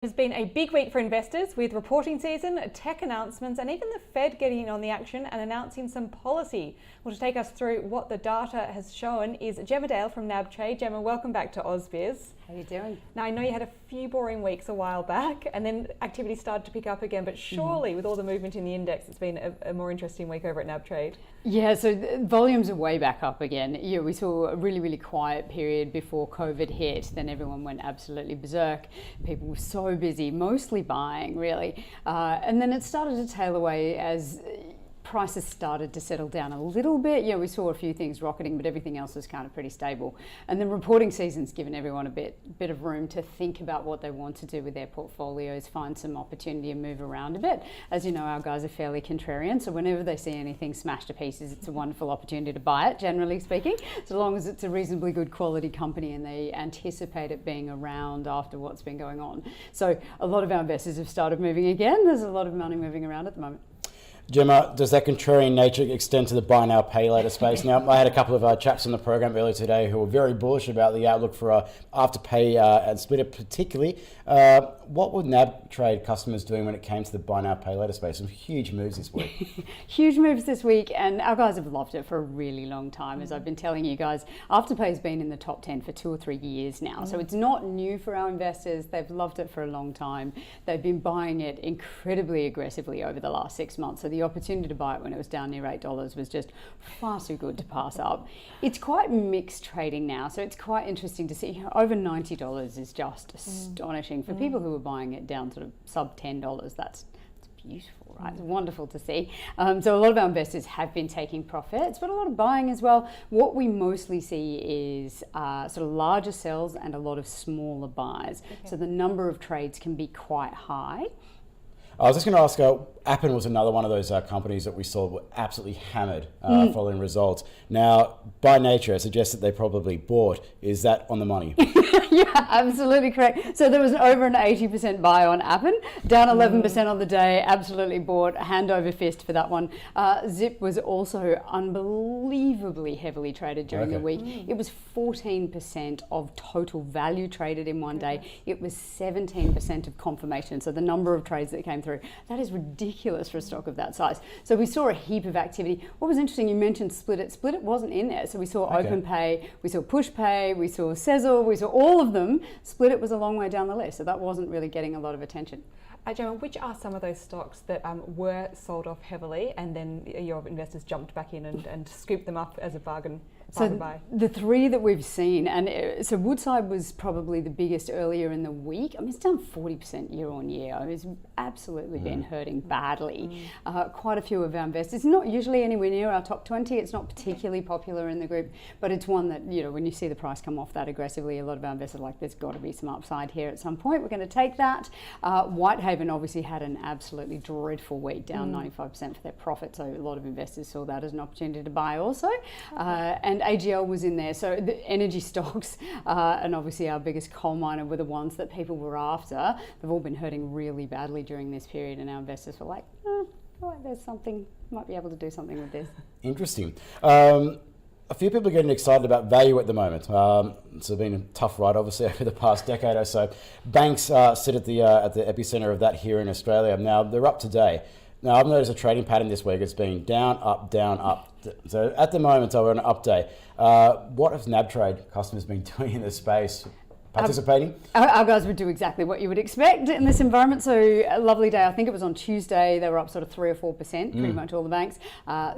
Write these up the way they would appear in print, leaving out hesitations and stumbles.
It's been a big week for investors with reporting season, tech announcements, and even the Fed getting in on the action and announcing some policy. Well, to take us through what the data has shown is Gemma Dale from nabtrade. Gemma, welcome back to ausbiz. How are you doing? Now, I know you had a few boring weeks a while back and then activity started to pick up again, but surely with all the movement in the index, it's been a more interesting week over at nabtrade. Yeah, so volumes are way back up again. Yeah, we saw a really quiet period before COVID hit. Then everyone went absolutely berserk. People were so busy, mostly buying really. And then it started to tail away as prices started to settle down a little bit. Yeah, we saw a few things rocketing, but everything else was kind of pretty stable. And then reporting season's given everyone a bit of room to think about what they want to do with their portfolios, find some opportunity and move around a bit. As you know, our guys are fairly contrarian, so whenever they see anything smashed to pieces, it's a wonderful opportunity to buy it, generally speaking, so long as it's a reasonably good quality company and they anticipate it being around after what's been going on. So a lot of our investors have started moving again. There's a lot of money moving around at the moment. Gemma, does that contrarian nature extend to the buy now, pay later space? Now, I had a couple of chaps on the program earlier today who were very bullish about the outlook for afterpay and splitter particularly. What were nabtrade customers doing when it came to the buy now, pay later space? Some huge moves this week. Huge moves this week, and our guys have loved it for a really long time. As I've been telling you guys, Afterpay has been in the top 10 for 2 or 3 years now. So it's not new for our investors. They've loved it for a long time. They've been buying it incredibly aggressively over the last 6 months. So the opportunity to buy it when it was down near $8 was just far too good to pass up. It's quite mixed trading now, so it's quite interesting to see. Over $90 is just astonishing. For people who are buying it down sort of sub $10, that's beautiful, right? It's wonderful to see. So a lot of our investors have been taking profits, but a lot of buying as well. What we mostly see is sort of larger sells and a lot of smaller buys. Okay. So the number of trades can be quite high. I was just going to ask, Appen was another one of those companies that we saw were absolutely hammered following results. Now, by nature, it suggests that they probably bought. Is that on the money? Yeah, absolutely correct. So there was over an 80% buy on Appen, down 11% on the day, absolutely bought, hand over fist for that one. Zip was also unbelievably heavily traded during the week. It was 14% of total value traded in one day. It was 17% of confirmation. So the number of trades that came through, that is ridiculous for a stock of that size. So we saw a heap of activity. What was interesting, you mentioned Split It. Split It wasn't in there. So we saw OpenPay, we saw PushPay, we saw Sezzle, we saw all of them. Split It was a long way down the list. So that wasn't really getting a lot of attention. Gemma, which are some of those stocks that were sold off heavily and then your investors jumped back in and scooped them up as a bargain? So the three that we've seen, and so Woodside was probably the biggest earlier in the week. I mean, it's down 40% year on year. I mean, it's absolutely been hurting badly. Quite a few of our investors, not usually anywhere near our top 20. It's not particularly popular in the group, but it's one that, you know, when you see the price come off that aggressively, a lot of our investors are like, there's got to be some upside here at some point. We're going to take that. Whitehaven obviously had an absolutely dreadful week, down 95% for their profit. So a lot of investors saw that as an opportunity to buy also. And AGL was in there. So the energy stocks and obviously our biggest coal miner were the ones that people were after. They've all been hurting really badly during this period, and our investors were like, there's something, might be able to do something with this. Interesting. A few people are getting excited about value at the moment. It's been a tough ride, obviously, over the past decade or so. Banks sit at the epicenter of that here in Australia. Now, they're up today. Now, I've noticed a trading pattern this week. It's been down, up, down, up. So at the moment, we're on an up day. What have nabtrade customers been doing in this space? Participating? Our guys would do exactly what you would expect in this environment. So a lovely day. I think it was on Tuesday. They were up sort of 3 or 4%, pretty much all the banks.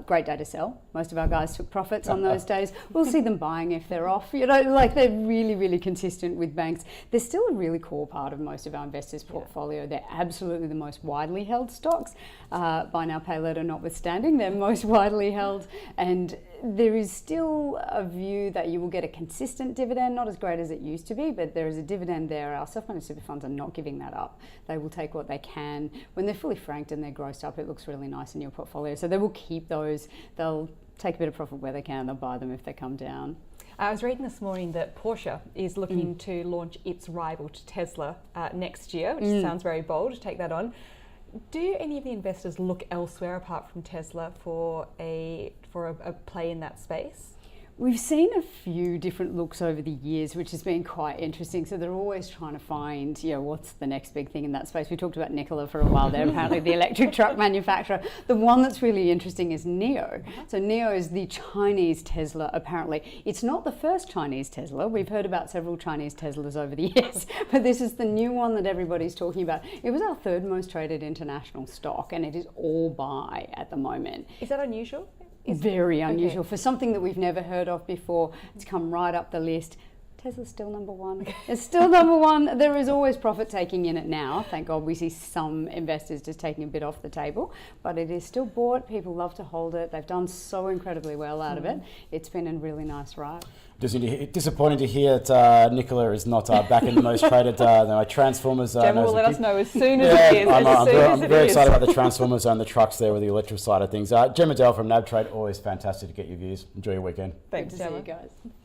Great day to sell. Most of our guys took profits on those days. We'll see them buying if they're off. You know, like they're really consistent with banks. They're still a really core part of most of our investors' portfolio. They're absolutely the most widely held stocks. Buy now, pay later notwithstanding, they're most widely held. And there is still a view that you will get a consistent dividend, not as great as it used to be, but there is a dividend there. Our self-managed super funds are not giving that up. They will take what they can. When they're fully franked and they're grossed up, it looks really nice in your portfolio. So they will keep those. They'll take a bit of profit where they can. They'll buy them if they come down. I was reading this morning that Porsche is looking to launch its rival to Tesla next year, which sounds very bold to take that on. Do any of the investors look elsewhere apart from Tesla for a play in that space? We've seen a few different looks over the years, which has been quite interesting. So they're always trying to find, what's the next big thing in that space. We talked about Nikola for a while there, apparently the electric truck manufacturer. The one that's really interesting is NIO. So NIO is the Chinese Tesla, apparently. It's not the first Chinese Tesla. We've heard about several Chinese Teslas over the years, but this is the new one that everybody's talking about. It was our third most traded international stock, and it is all buy at the moment. Is that unusual? Very unusual for something that we've never heard of before. It's come right up the list. Tesla's still number one. It's still number one. There is always profit taking in it now. Thank God we see some investors just taking a bit off the table, but it is still bought. People love to hold it. They've done so incredibly well out of it. It's been a really nice ride. Disappointing to hear that Nikola is not back in the most traded Transformers. Gemma will let us know as soon as it is. I'm very excited about the Transformers and the trucks there with the electric side of things. Gemma Dale from nabtrade, always fantastic to get your views. Enjoy your weekend. Thanks, Good to see Gemma. you guys.